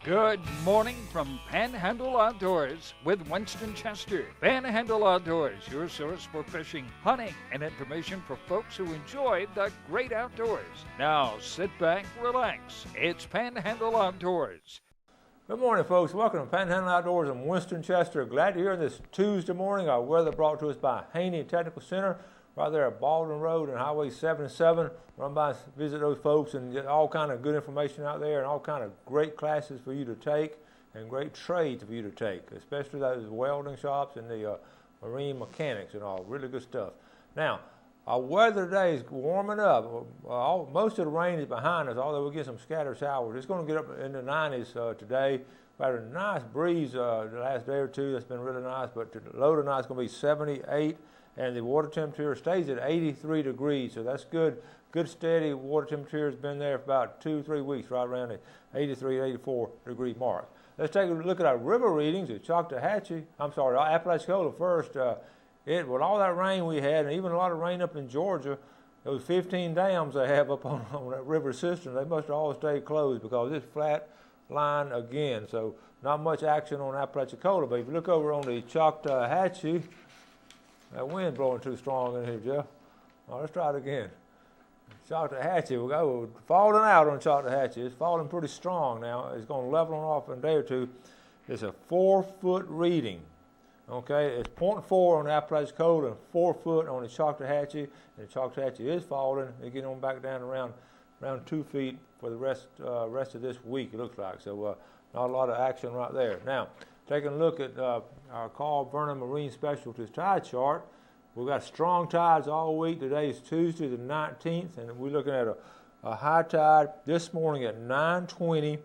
Good morning from Panhandle Outdoors with Winston Chester. Panhandle Outdoors, your source for fishing, hunting, and information for folks who enjoy the great outdoors. Now sit back, relax. It's Panhandle Outdoors. Good morning, folks. Welcome to Panhandle Outdoors. I'm Winston Chester. Glad to hear this Tuesday morning. Our weather brought to us by Haney Technical Center, right there at Baldwin Road and Highway 77. Run by, visit those folks, and get all kind of good information out there, and all kind of great classes for you to take, and great trades for you to take, especially those welding shops and the marine mechanics and all. Really good stuff. Now, our weather today is warming up. Most of the rain is behind us, although we'll get some scattered showers. It's going to get up in the 90s today. We had a nice breeze the last day or two. That's been really nice, but the low tonight is going to be 78, and the water temperature stays at 83 degrees, so that's good. Good steady water temperature has been there for about 2-3 weeks, right around the 83, 84 degree mark. Let's take a look at our river readings at Apalachicola first. With all that rain we had, and even a lot of rain up in Georgia, those 15 dams they have up on that river system, they must have all stayed closed because it's flat line again. So not much action on Apalachicola. But if you look over on the Choctawhatchee, that wind blowing too strong in here, Jeff. All right, let's try it again. Choctawhatchee, we'll go falling out on Choctawhatchee. It's falling pretty strong now. It's going to level on off in a day or two. It's a 4-foot reading. Okay, it's 0.4 on the Apalachicola and 4 foot on the Choctawhatchee. And the Choctawhatchee is falling. They're getting on back down around 2 feet for the rest of this week, it looks like. So not a lot of action right there. Now, taking a look at our Carl Vernon Marine Specialties tide chart. We've got strong tides all week. Today is Tuesday the 19th, and we're looking at a high tide this morning at 9:20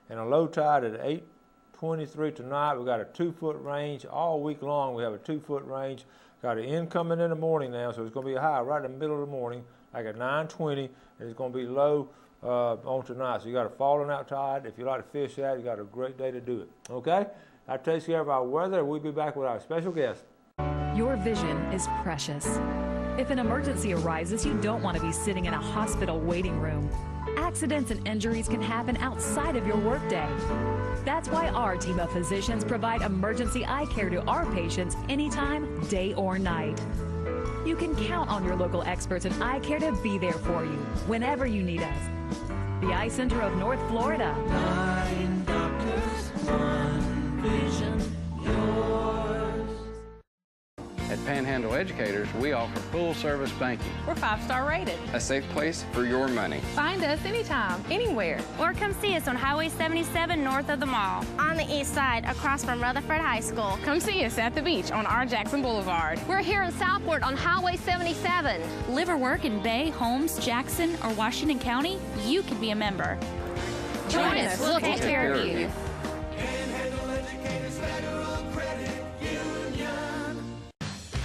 and a low tide at 8:23 tonight. We've got a 2-foot range all week long. We have a 2-foot range. Got an incoming in the morning now, so it's going to be a high right in the middle of the morning, like at 9:20, and it's going to be low on tonight. So you got a falling out tide. If you like to fish that, you got a great day to do it. Okay? That takes care of our weather. We'll be back with our special guest. Your vision is precious. If an emergency arises, you don't want to be sitting in a hospital waiting room. Accidents and injuries can happen outside of your workday. That's why our team of physicians provide emergency eye care to our patients anytime, day or night. You can count on your local experts in eye care to be there for you whenever you need us. The Eye Center of North Florida. 9 doctors, 1 vision, yours. At Panhandle Educators, we offer full-service banking. We're 5-star rated. A safe place for your money. Find us anytime, anywhere. Or come see us on Highway 77 north of the mall. On the east side, across from Rutherford High School. Come see us at the beach on R. Jackson Boulevard. We're here in Southport on Highway 77. Live or work in Bay, Holmes, Jackson, or Washington County? You can be a member. Join us. We'll take care of you.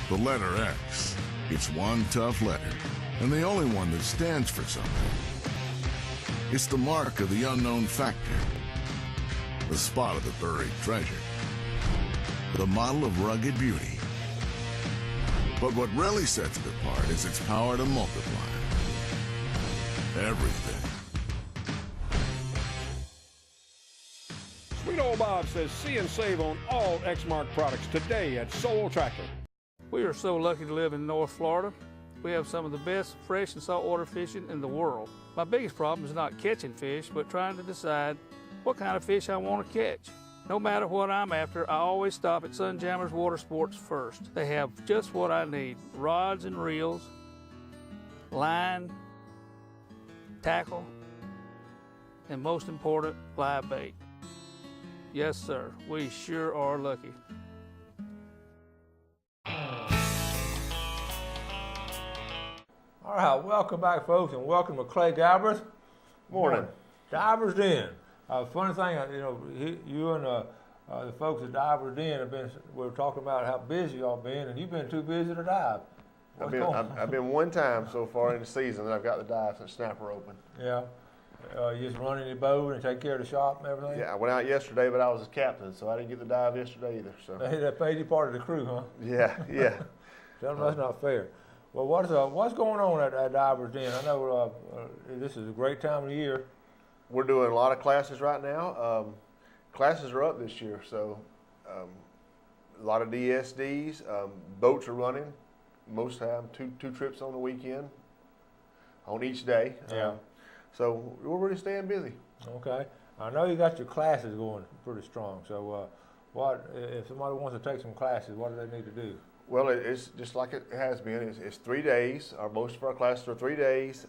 The letter X. It's one tough letter, and the only one that stands for something. It's the mark of the unknown factor, the spot of the buried treasure, the model of rugged beauty. But what really sets it apart is its power to multiply everything. Sweet Old Bob says see and save on all Exmark products today at Solo Tractor. We are so lucky to live in North Florida. We have some of the best fresh and saltwater fishing in the world. My biggest problem is not catching fish, but trying to decide what kind of fish I want to catch. No matter what I'm after, I always stop at Sunjammers Water Sports first. They have just what I need: rods and reels, line, tackle, and most important, live bait. Yes, sir, we sure are lucky. All right, welcome back, folks, and welcome to Clay Divers. Morning. Divers Den. Funny thing, you and the folks at Divers Den we were talking about how busy y'all been, and you've been too busy to dive. I've been one time so far in the season, and I've got the dives and snapper open. Yeah. You just running your boat and take care of the shop and everything? Yeah, I went out yesterday, but I was a captain, so I didn't get the dive yesterday either. So they paid you part of the crew, huh? Yeah. Tell them that's not fair. Well, what's going on at Divers Den? I know this is a great time of the year. We're doing a lot of classes right now. classes are up this year, so a lot of DSDs. Boats are running most of the time, two trips on the weekend, on each day. Yeah. So we're really staying busy. Okay. I know you got your classes going pretty strong. So what if somebody wants to take some classes, what do they need to do? Well, it's just like it has been. It's 3 days. Most of our classes are 3 days.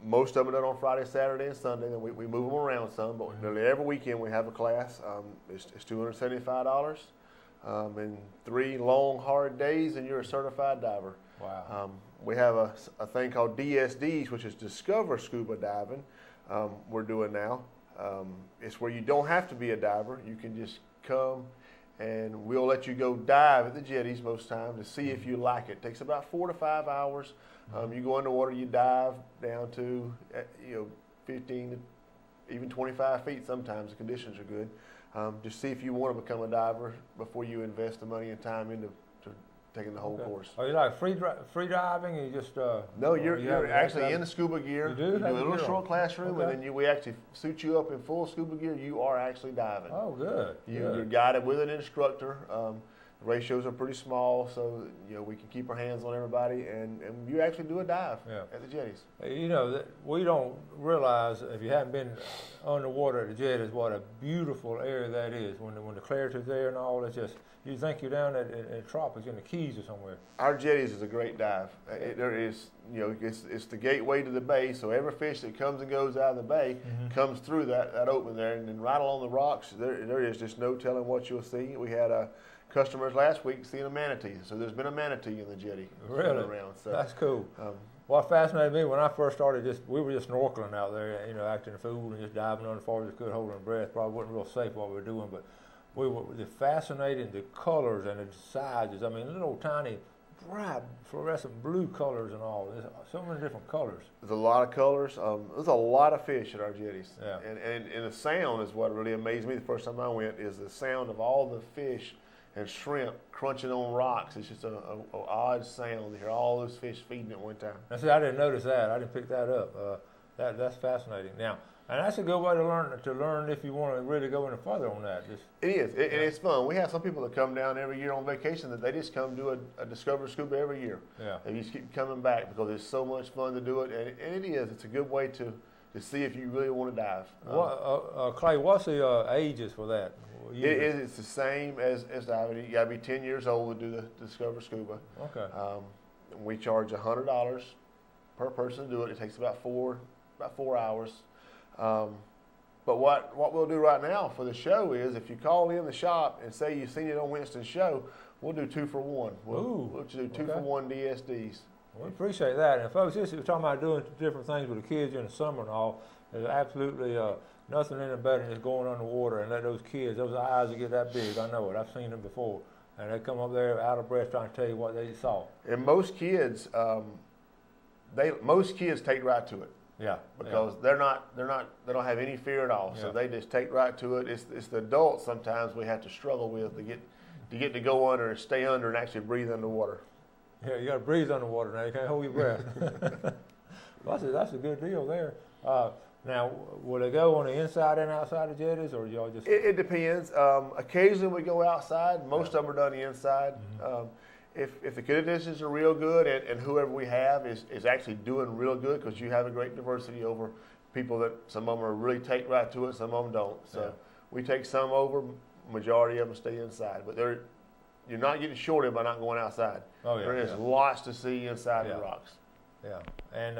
Most of them are done on Friday, Saturday, and Sunday, and we move them around some, but nearly every weekend we have a class. It's $275, and 3 long, hard days, and you're a certified diver. Wow. We have a thing called DSDs, which is Discover Scuba Diving, we're doing now. It's where you don't have to be a diver. You can just come, and we'll let you go dive at the jetties most times to see if you like it. It takes about 4 to 5 hours. You go underwater, you dive down to 15 to even 25 feet sometimes. The conditions are good. Just see if you want to become a diver before you invest the money and time into taking the whole course. Are you like free diving? You just no, you're actually in the scuba gear. You do? You do a little short classroom, and then we actually suit you up in full scuba gear. You are actually diving. Oh, good. You're guided with an instructor. The ratios are pretty small, so we can keep our hands on everybody, and you actually do a dive at the jetties. We don't realize, if you haven't been underwater at the jetties, what a beautiful area that is. When the clarity's there and all, it's just, you think you're down at the tropics in the Keys or somewhere. Our jetties is a great dive. There is, it's the gateway to the bay, so every fish that comes and goes out of the bay comes through that opening there, and then right along the rocks, there is just no telling what you'll see. We had customers last week seeing a manatee, so there's been a manatee in the jetty. Really? Around, so, that's cool. What fascinated me when I first started, we were just snorkeling out there, acting a fool and just diving on as far as we could, holding our breath. Probably wasn't real safe what we were doing, but we were fascinating, the colors and the sizes. I mean, little tiny, bright, fluorescent blue colors and all. There's so many different colors. There's a lot of colors. There's a lot of fish at our jetties. Yeah. And the sound is what really amazed me the first time I went, is the sound of all the fish and shrimp crunching on rocks. It's just an odd sound to hear all those fish feeding at one time. I didn't notice that. I didn't pick that up. That's fascinating. Now, and that's a good way to learn if you want to really go any further on that. It is, and it's fun. We have some people that come down every year on vacation that they just come do a Discover Scuba every year. Yeah. They just keep coming back because it's so much fun to do it, and it is. It's a good way to see if you really want to dive. Clay, what's the ages for that? It's the same as diving. You got to be 10 years old to do the Discover Scuba. Okay. We charge $100 per person to do it. It takes about 4 hours. But what we'll do right now for the show is, if you call in the shop and say you've seen it on Winston's show, we'll do 2 for 1. We'll do 2 for 1 DSDs. We appreciate that. And folks, we're talking about doing different things with the kids in the summer and all. There's absolutely nothing in it better than just going underwater and let those kids, those eyes that get that big, I know it, I've seen them before, and they come up there out of breath trying to tell you what they saw. And most kids, take right to it. Yeah. Because they don't have any fear at all. So they just take right to it. It's the adults sometimes we have to struggle with to get to go under and stay under and actually breathe underwater. Yeah, you got to breathe underwater now. You can't hold your breath. That's a good deal there. Now, will they go on the inside and outside of jetties, or y'all just? It depends. Occasionally we go outside. Most of them are done the inside. If the conditions are real good and whoever we have is actually doing real good, because you have a great diversity over people that some of them are really take right to it, some of them don't. So we take some over, majority of them stay inside. But you're not getting shorted by not going outside. Oh, yeah, there is lots to see inside the rocks. Yeah, and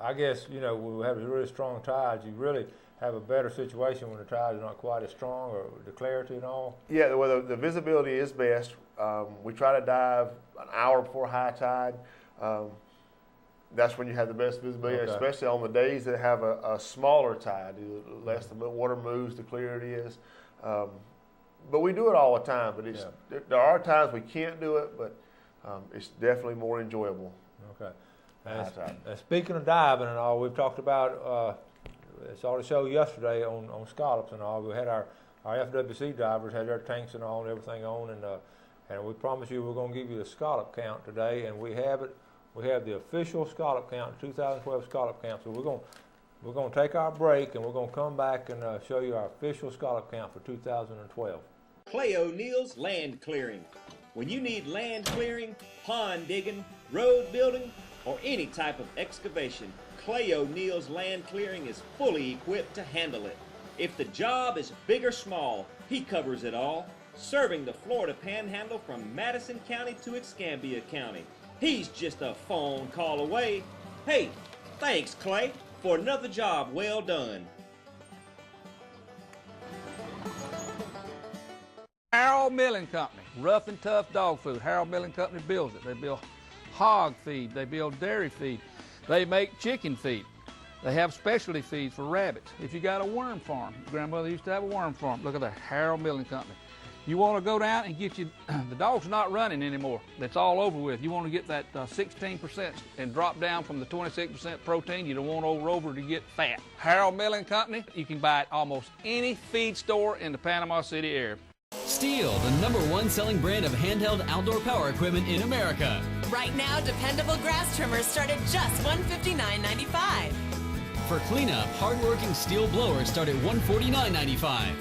I guess, we have really strong tides. You really have a better situation when the tides are not quite as strong, or the clarity and all. Yeah, well, the visibility is best. We try to dive an hour before high tide. That's when you have the best visibility, especially on the days that have a smaller tide. The less the water moves, the clearer it is. But we do it all the time. But there are times we can't do it, but it's definitely more enjoyable. Okay. And speaking of diving and all, we've talked about, saw the show yesterday on scallops and all. We had our FWC divers had their tanks and all and everything on, and we promised you we're going to give you the scallop count today, and we have it. We have the official scallop count, 2012 scallop count. So we're going to We're going to take our break, and we're going to come back and show you our official scallop count for 2012. Clay O'Neill's Land Clearing. When you need land clearing, pond digging, road building, or any type of excavation, Clay O'Neill's Land Clearing is fully equipped to handle it. If the job is big or small, he covers it all, serving the Florida Panhandle from Madison County to Escambia County. He's just a phone call away. Hey, thanks, Clay, for another job well done. Harold Milling Company, rough and tough dog food. Harold Milling Company builds it. They build hog feed, they build dairy feed, they make chicken feed. They have specialty feeds for rabbits. If you got a worm farm, grandmother used to have a worm farm. Look at the Harold Milling Company. You want to go down and get you, the dog's not running anymore. That's all over with. You want to get that 16% and drop down from the 26% protein. You don't want over to get fat. Harold Milling Company, you can buy at almost any feed store in the Panama City area. Steel, the #1 selling brand of handheld outdoor power equipment in America. Right now, dependable grass trimmers start at just $159.95. For cleanup, hard-working Steel blowers start at $149.95.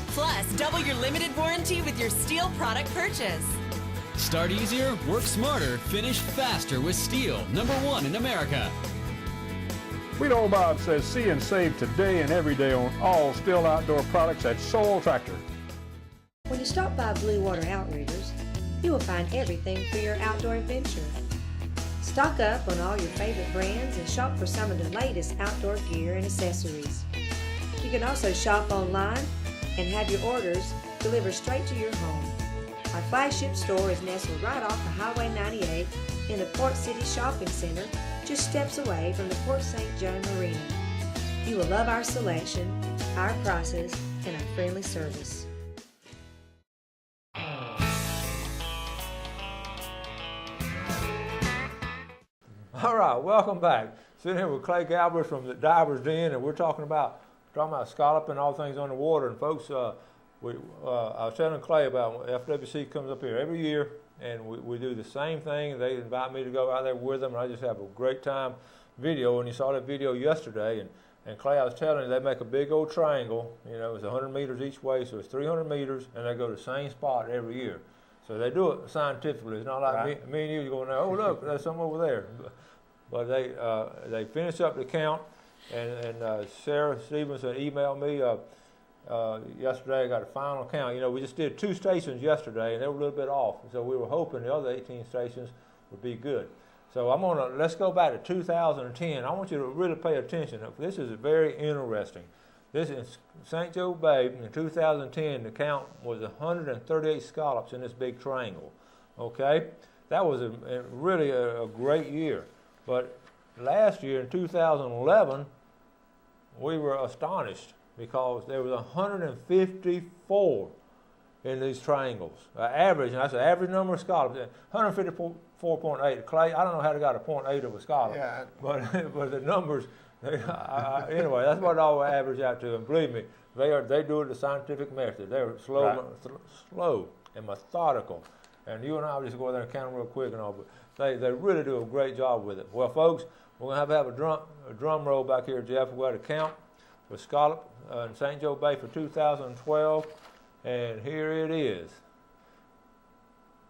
Plus, double your limited warranty with your Steel product purchase. Start easier, work smarter, finish faster with Steel, #1 in America. Read all about it says see and save today and every day on all Steel outdoor products at Soul Tractor. When you stop by Blue Water Outriggers, you will find everything for your outdoor adventure. Stock up on all your favorite brands and shop for some of the latest outdoor gear and accessories. You can also shop online and have your orders delivered straight to your home. Our flagship store is nestled right off of Highway 98 in the Port City Shopping Center, just steps away from the Port St. John Marina. You will love our selection, our prices, and our friendly service. All right, welcome back. Sitting here with Clay Galbraith from the Divers Den, and we're talking about scallop and all things underwater. And folks, I was telling Clay about FWC comes up here every year, and we do the same thing. They invite me to go out there with them, and I just have a great time video. And you saw that video yesterday, and Clay, I was telling you, they make a big old triangle. You know, it's 100 meters each way, so it's 300 meters, and they go to the same spot every year. So they do it scientifically. It's not like Right. me and you going, oh, look, there's something over there. But they finish up the count, and Sarah Stevenson emailed me yesterday. I got a final count. You know, we just did 2 stations yesterday, and they were a little bit off. So we were hoping the other 18 stations would be good. So let's go back to 2010. I want you to really pay attention. This is very interesting. This is St. Joe Bay in 2010. The count was 138 scallops in this big triangle. Okay, that was really a great year. But last year in 2011, we were astonished because there was 154 in these triangles. Average, and that's the average number of scallops. 154.8. Clay, I don't know how they got a 0.8 of a scallop, Yeah. but the numbers. Anyway, that's what it all average out to. And believe me, they do it the scientific method. They're slow and methodical. And you and I will just go there and count them real quick and all, but they really do a great job with it. Well, folks, we're going to have a drum roll back here, Jeff. We're going to count for scallop in St. Joe Bay for 2012, and here it is,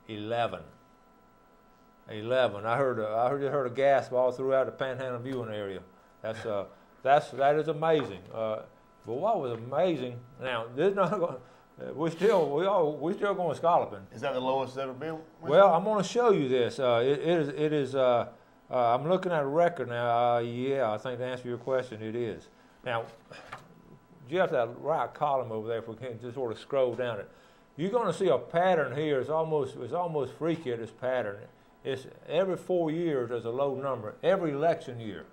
11. 11. I heard a gasp all throughout the Panhandle viewing area. That is amazing. But what was amazing? Now, this is not going. We're still going scalloping. Is that the lowest it's ever been? Well, I'm going to show you this. It is. I'm looking at a record now. Yeah, I think to answer your question, it is. Now, Jeff, that right column over there, if we can just sort of scroll down it, you're going to see a pattern here. It's almost freaky, this pattern. It's every 4 years there's a low number. Every election year,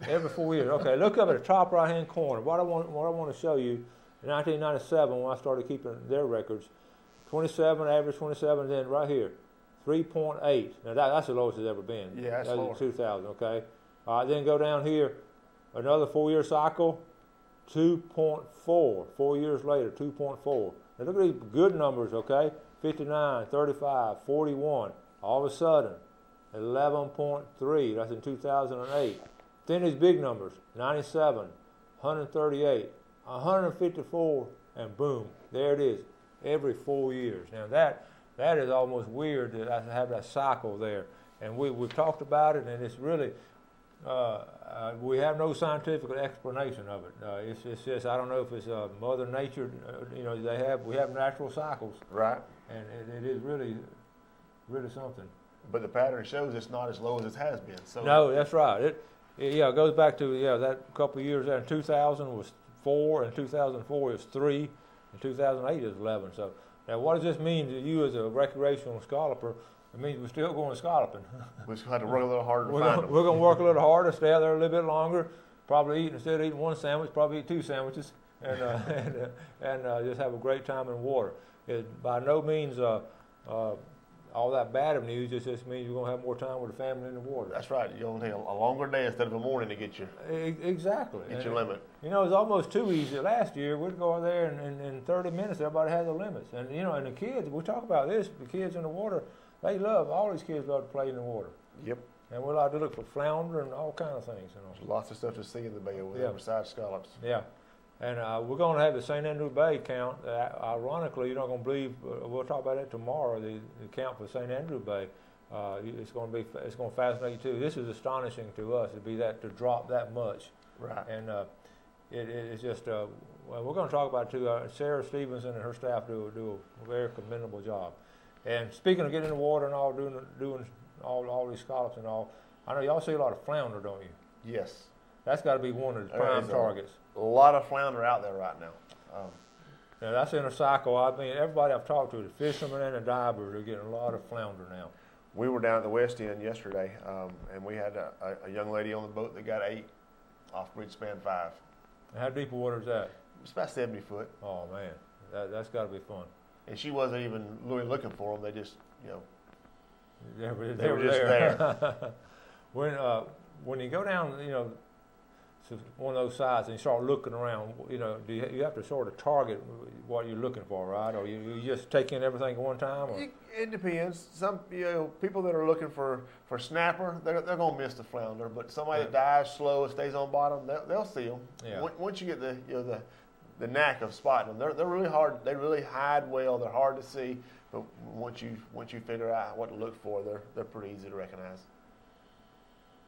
every 4 years. Okay, look up at the top right-hand corner. What I want to show you. In 1997, when I started keeping their records, 27, average 27, then right here, 3.8. Now that's the lowest it's ever been. Yeah, that's in 2000, okay? All right, then go down here, another 4-year cycle, 2.4. 4 years later, 2.4. Now look at these good numbers, okay? 59, 35, 41. All of a sudden, 11.3. That's in 2008. Then these big numbers, 97, 138, 154, and boom, there it is, every 4 years. Now that is almost weird to have that cycle there. And we've talked about it, and it's really, we have no scientific explanation of it. It's just, I don't know if it's Mother Nature, you know, we have natural cycles. Right. And it is really something. But the pattern shows it's not as low as it has been. So no, that's right. It goes back to that couple of years there. In 2000 was 4, and 2004 was 3, and 2008 is 11. So now, what does this mean to you as a recreational scalloper? It means we're still going scalloping. We just have to work a little harder to find them. We're going to work a little harder, stay out there a little bit longer. Probably instead of eating one sandwich, probably eat 2 sandwiches, and just have a great time in water. It by no means all that bad of news. It just means you're going to have more time with the family in the water. That's right. You're going to take a longer day instead of a morning to get your exactly get your limit. You know, it's almost too easy. Last year, we'd go out there, and in 30 minutes, everybody had their limits. And you know, and the kids, we talk about this. The kids in the water, they love. All these kids love to play in the water. Yep. And we like to look for flounder and all kind of things. You know. There's lots of stuff to see in the bay over there besides scallops. Yeah. And we're going to have the St. Andrew Bay count. Ironically, you're not going to believe. We'll talk about it tomorrow. The count for St. Andrew Bay. It's going to fascinate you too. This is astonishing to us to drop that much. Right. And it's just. Well, we're going to talk about it too. Sarah Stevenson and her staff do a very commendable job. And speaking of getting in the water and all, doing all these scallops and all, I know y'all see a lot of flounder, don't you? Yes. That's got to be one of the prime targets. A lot of flounder out there right now. Now that's in a cycle. I mean, everybody I've talked to, the fishermen and the divers, are getting a lot of flounder now. We were down at the West End yesterday, and we had a young lady on the boat that got 8 off bridge span 5. How deep a water is that? It's about 70 foot. Oh man, that's got to be fun. And she wasn't even really looking for them. They just, you know, they were just there. When you go down, you know, to one of those sites and you start looking around, you know, you have to sort of target what you're looking for, right? Or you just take in everything at one time? Or? It depends. Some, you know, people that are looking for snapper, they're going to miss the flounder. But somebody that dives slow and stays on bottom, they'll see them. Yeah. Once you get the knack of spotting them, they're really hard. They really hide well. They're hard to see. But once you figure out what to look for, they're pretty easy to recognize.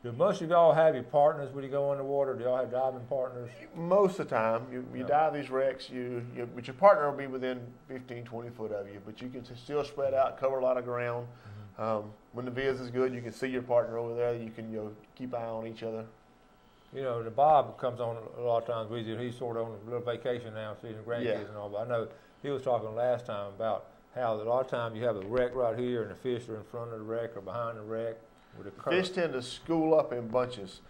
Do most of y'all have your partners when you go in the water? Do y'all have diving partners? Most of the time. You dive these wrecks, but your partner will be within 15, 20 foot of you, but you can still spread out, cover a lot of ground. Mm-hmm. When the viz is good, you can see your partner over there. You can keep an eye on each other. You know, the Bob comes on a lot of times with you. He's sort of on a little vacation now, seeing the grandkids and all, but I know he was talking last time about how a lot of times you have a wreck right here and the fish are in front of the wreck or behind the wreck. Fish tend to school up in bunches,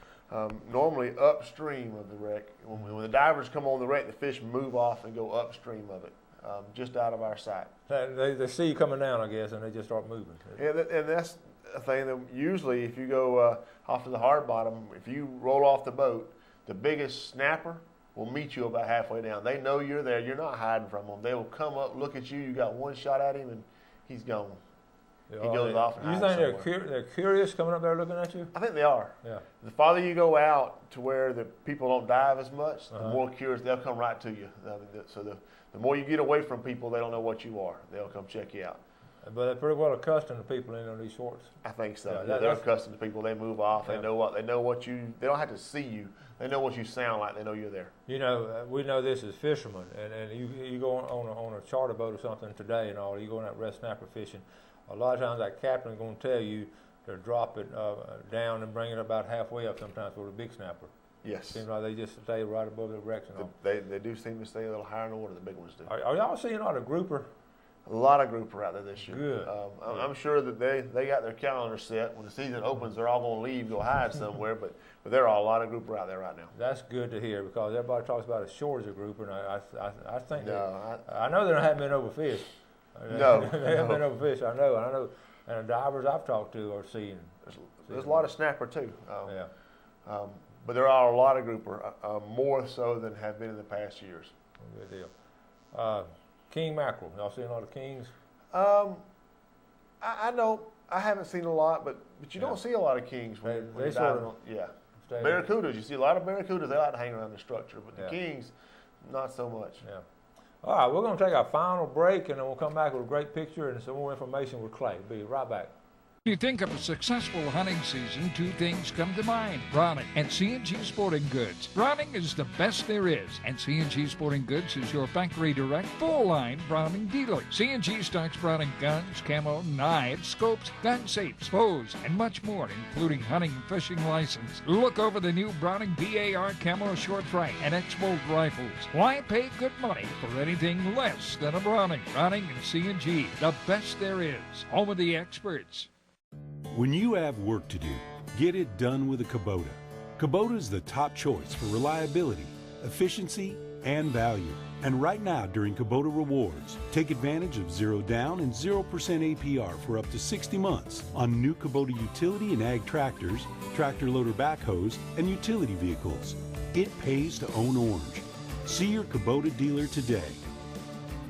normally upstream of the wreck. When the divers come on the wreck, the fish move off and go upstream of it, just out of our sight. They see you coming down, I guess, and they just start moving. Yeah, and that's a thing that usually if you go off to the hard bottom, if you roll off the boat, the biggest snapper will meet you about halfway down. They know you're there. You're not hiding from them. They will come up, look at you. You got one shot at him, and he's gone. He goes off and hides somewhere. They're curious coming up there looking at you? I think they are. Yeah. The farther you go out to where the people don't dive as much, the more curious they'll come right to you. So the more you get away from people, they don't know what you are. They'll come check you out. But they're pretty well accustomed to people in on these shorts. I think so. Yeah, they're accustomed to people. They move off. Yeah. They know what you. They don't have to see you. They know what you sound like. They know you're there. You know, we know this as fishermen, and you go on a charter boat or something today and all. You go on that red snapper fishing. A lot of times that captain is going to tell you to drop it down and bring it about halfway up sometimes for the big snapper. Yes. Seems like they just stay right above the wrecks and all. They do seem to stay a little higher in the water. The big ones do. Are y'all seeing a lot of grouper? A lot of grouper out there this year. Good. I'm sure that they got their calendar set. When the season opens, they're all going to leave, go hide somewhere. But there are a lot of grouper out there right now. That's good to hear because everybody talks about a shortage of grouper, and I think no, I know there haven't been overfished. No, they haven't been overfished. I know, and the divers I've talked to are seeing. There's a lot of snapper too. But there are a lot of grouper, more so than have been in the past years. Good deal. King mackerel. Y'all seen a lot of kings? I don't. I haven't seen a lot, but you don't see a lot of kings. They sort of Barracudas, you see a lot of barracudas, they like to hang around the structure, but the kings, not so much. Yeah. All right, we're going to take our final break, and then we'll come back with a great picture and some more information with Clay. Be right back. When you think of a successful hunting season, two things come to mind: Browning and C&G Sporting Goods. Browning is the best there is, and C&G Sporting Goods is your factory direct, full-line Browning dealer. C&G stocks Browning guns, camo, knives, scopes, gun safes, bows, and much more, including hunting and fishing license. Look over the new Browning BAR camo short track and X-Bolt rifles. Why pay good money for anything less than a Browning? Browning and C&G, the best there is. Home of the experts. When you have work to do, get it done with a Kubota. Kubota is the top choice for reliability, efficiency, and value. And right now, during Kubota Rewards, take advantage of 0 down and 0% APR for up to 60 months on new Kubota utility and ag tractors, tractor loader backhoes, and utility vehicles. It pays to own orange. See your Kubota dealer today.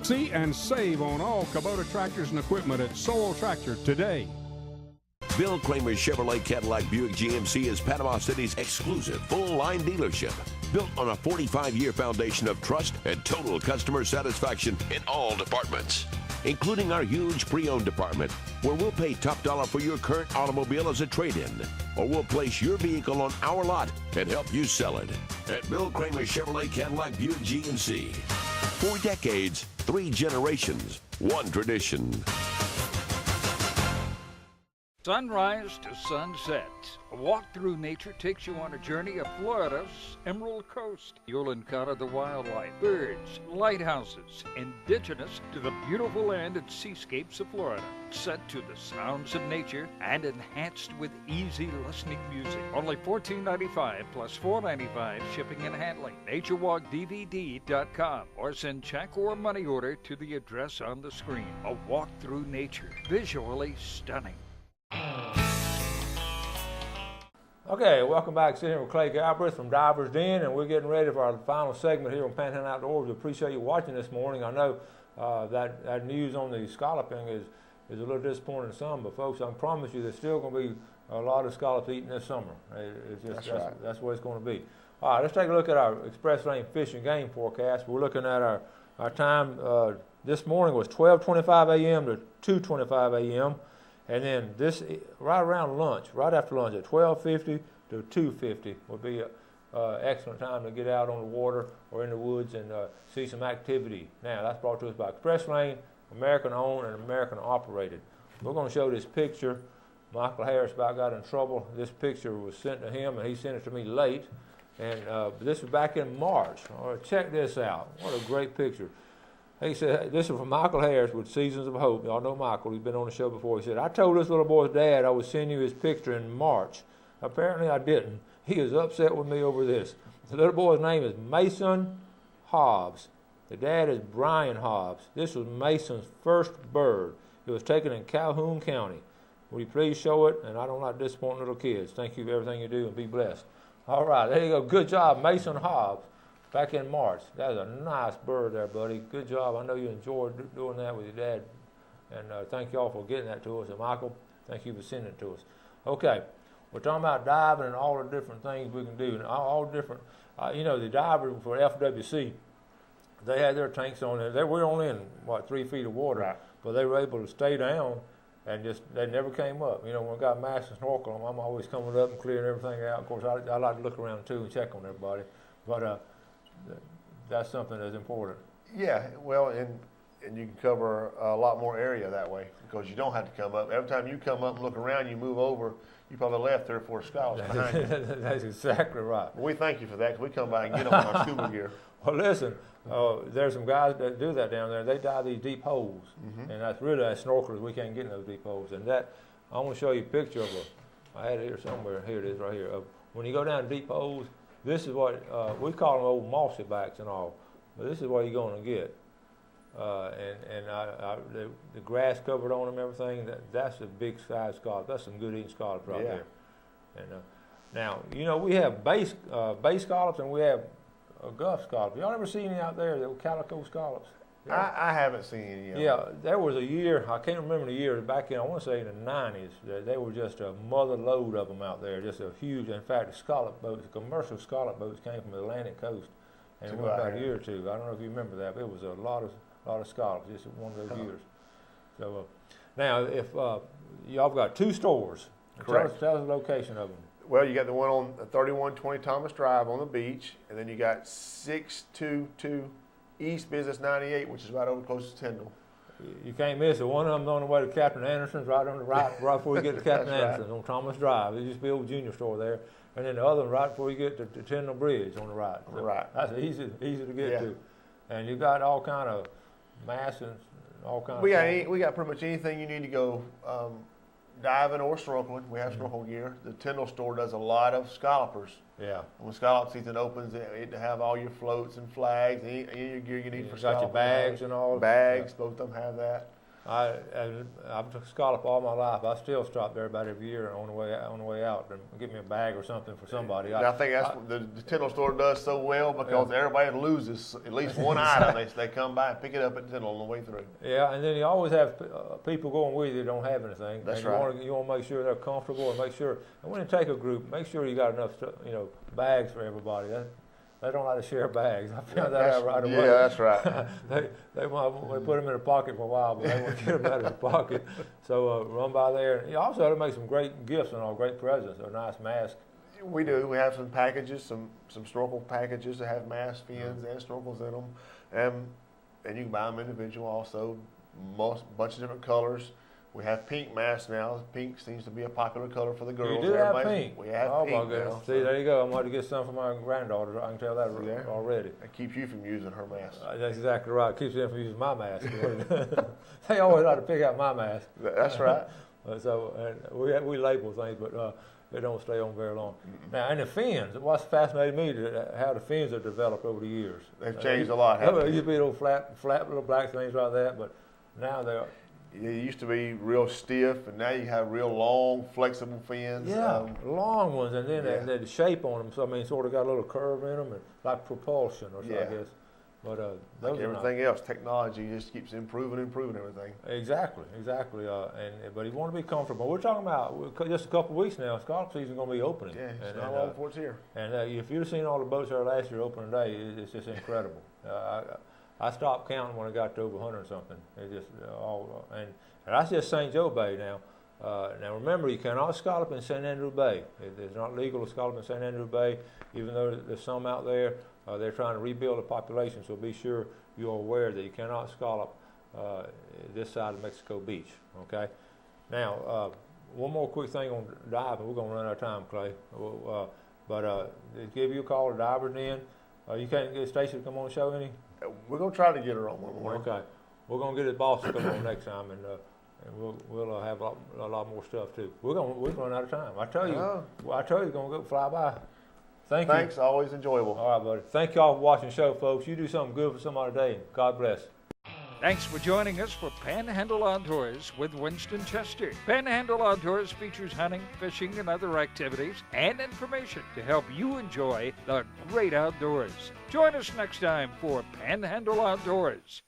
See and save on all Kubota tractors and equipment at Sowell Tractor today. Bill Kramer's Chevrolet Cadillac Buick GMC is Panama City's exclusive full-line dealership, built on a 45-year foundation of trust and total customer satisfaction in all departments, including our huge pre-owned department, where we'll pay top dollar for your current automobile as a trade-in, or we'll place your vehicle on our lot and help you sell it. At Bill Kramer's Chevrolet Cadillac Buick GMC. 4 decades, 3 generations, 1 tradition. Sunrise to sunset. A walk through nature takes you on a journey of Florida's Emerald Coast. You'll encounter the wildlife, birds, lighthouses, indigenous to the beautiful land and seascapes of Florida. Set to the sounds of nature and enhanced with easy listening music. Only $14.95 plus $4.95 shipping and handling. NatureWalkDVD.com or send check or money order to the address on the screen. A walk through nature. Visually stunning. Okay, welcome back. Sitting here with Clay Galbraith from Divers Den, and we're getting ready for our final segment here on Panhandle Outdoors. We appreciate you watching this morning. I know that news on the scalloping is a little disappointing to some, but folks, I can promise you there's still going to be a lot of scallops eating this summer. That's what it's going to be. All right, let's take a look at our express lane fish and game forecast. We're looking at our time this morning was 12:25 a.m. to 2:25 a.m. And then this, right around lunch, right after lunch, at 12:50 to 2:50 would be an excellent time to get out on the water or in the woods and see some activity. Now, that's brought to us by Express Lane, American owned and American operated. We're going to show this picture. Michael Harris about got in trouble. This picture was sent to him, and he sent it to me late. And this was back in March. All right, check this out. What a great picture. He said, this is from Michael Harris with Seasons of Hope. Y'all know Michael. He's been on the show before. He said, I told this little boy's dad I would send you his picture in March. Apparently I didn't. He is upset with me over this. The little boy's name is Mason Hobbs. The dad is Brian Hobbs. This was Mason's first bird. It was taken in Calhoun County. Will you please show it? And I don't like disappointing little kids. Thank you for everything you do and be blessed. All right, there you go. Good job, Mason Hobbs. Back in March. That was a nice bird there, buddy. Good job. I know you enjoyed doing that with your dad. And thank you all for getting that to us. And Michael, thank you for sending it to us. Okay, we're talking about diving and all the different things we can do. And all different, the divers for FWC, they had their tanks on there. They were only in, 3 feet of water. Right. But they were able to stay down and they never came up. When I got mask and snorkel on, I'm always coming up and clearing everything out. Of course, I like to look around too and check on everybody. But that's something that's important. Yeah, well, and you can cover a lot more area that way because you don't have to come up. Every time you come up and look around, you move over, you probably left 3 or 4 scallops behind you. That's exactly right. Well, we thank you for that because we come by and get on our scuba gear. Well, listen, there's some guys that do that down there. They dive these deep holes, and that's really as snorkelers, we can't get in those deep holes. And that, I want to show you a picture of I had it here somewhere. Here it is right here. When you go down deep holes, this is what, we call them old mossy backs and all, but this is what you're going to get. The grass covered on them, everything, that's a big size scallop. That's some good eating scallops right there. And now, we have bay scallops and we have Gulf scallops. Y'all ever seen any out there, the calico scallops? I haven't seen any of them. Yeah, there was a year, I can't remember the year, back in, I want to say in the 90s, they were just a mother load of them out there, just a huge, in fact, the scallop boats, commercial scallop boats came from the Atlantic coast, and it went about a year or two. I don't know if you remember that, but it was a lot of scallops, just one of those years. So now, if y'all got 2 stores, correct. Tell us the location of them. Well, you got the one on 3120 Thomas Drive on the beach, and then you got 622 East Business 98, which is right over close to Tyndall. You can't miss it. One of them's on the way to Captain Anderson's, right on the right before you get to Captain Anderson's on Thomas Drive. There used to be an old junior store there. And then the other one right before you get to Tyndall Bridge on the right. So right. That's easy to get to. And you got all kind of mass and all kind of we got pretty much anything you need to go diving or snorkeling. We have snorkel gear. The Tyndall store does a lot of scallopers. Yeah. When scallop season opens, they have all your floats and flags, any of your gear you need for scallop. Got your bags and all. Bags, both of them have that. I've scalloped all my life. I still stop there about every year on the way out and give me a bag or something for somebody. I think that's what the Tyndall store does so well because everybody loses at least one item. They come by and pick it up at Tyndall on the way through. Yeah, and then you always have people going with you that don't have anything. That's and right. You want to make sure they're comfortable and make sure. And when you take a group, make sure you got enough, bags for everybody. They don't like to share bags. I found that out right away. Yeah, that's right. they put them in a pocket for a while, but they won't get them out of the pocket. So run by there. You also have to make some great gifts and all, great presents, a nice mask. We do. We have some packages, some snorkel packages that have masks, fins, and snorkels in them. And you can buy them individual also, bunch of different colors. We have pink masks now. Pink seems to be a popular color for the girls. You do have pink. We have pink my goodness. now. See, there you go. I'm going to get some for my granddaughter. I can tell that already. It keeps you from using her mask. That's exactly right. It keeps them from using my mask. They always like to pick out my mask. That's right. So we label things, but they don't stay on very long. Now, and the fins, what's fascinated me is how the fins have developed over the years. They've changed a lot. It used to be little flat little black things like that, but now they're. It used to be real stiff, and now you have real long, flexible fins. Yeah, long ones, and then the shape on them. So I mean, sort of got a little curve in them, and like propulsion, or so, I guess. But like everything else, technology just keeps improving everything. Exactly. But you want to be comfortable. We're talking about just a couple of weeks now. Scallop season's going to be opening. Yeah, it's not long before it's here. And if you'd have seen all the boats there last year opening day, it's just incredible. I stopped counting when I got to over 100 and something. It just and that's just St. Joe Bay now. Now remember, you cannot scallop in St. Andrew Bay. It's not legal to scallop in St. Andrew Bay, even though there's some out there. They're trying to rebuild the population, so be sure you're aware that you cannot scallop this side of Mexico Beach. Okay. Now, one more quick thing on diving. We're going to run out of time, Clay. But give you a call to Divers Den. You can't get Stacy to come on the show any? We're going to try to get her on one morning. Okay. We're going to get his boss to come on next time, and we'll have a lot more stuff too. We're run out of time. I tell you, it's going to go fly by. Thanks. Always enjoyable. All right, buddy. Thank y'all for watching the show, folks. You do something good for somebody today. God bless. Thanks for joining us for Panhandle Outdoors with Winston Chester. Panhandle Outdoors features hunting, fishing, and other activities and information to help you enjoy the great outdoors. Join us next time for Panhandle Outdoors.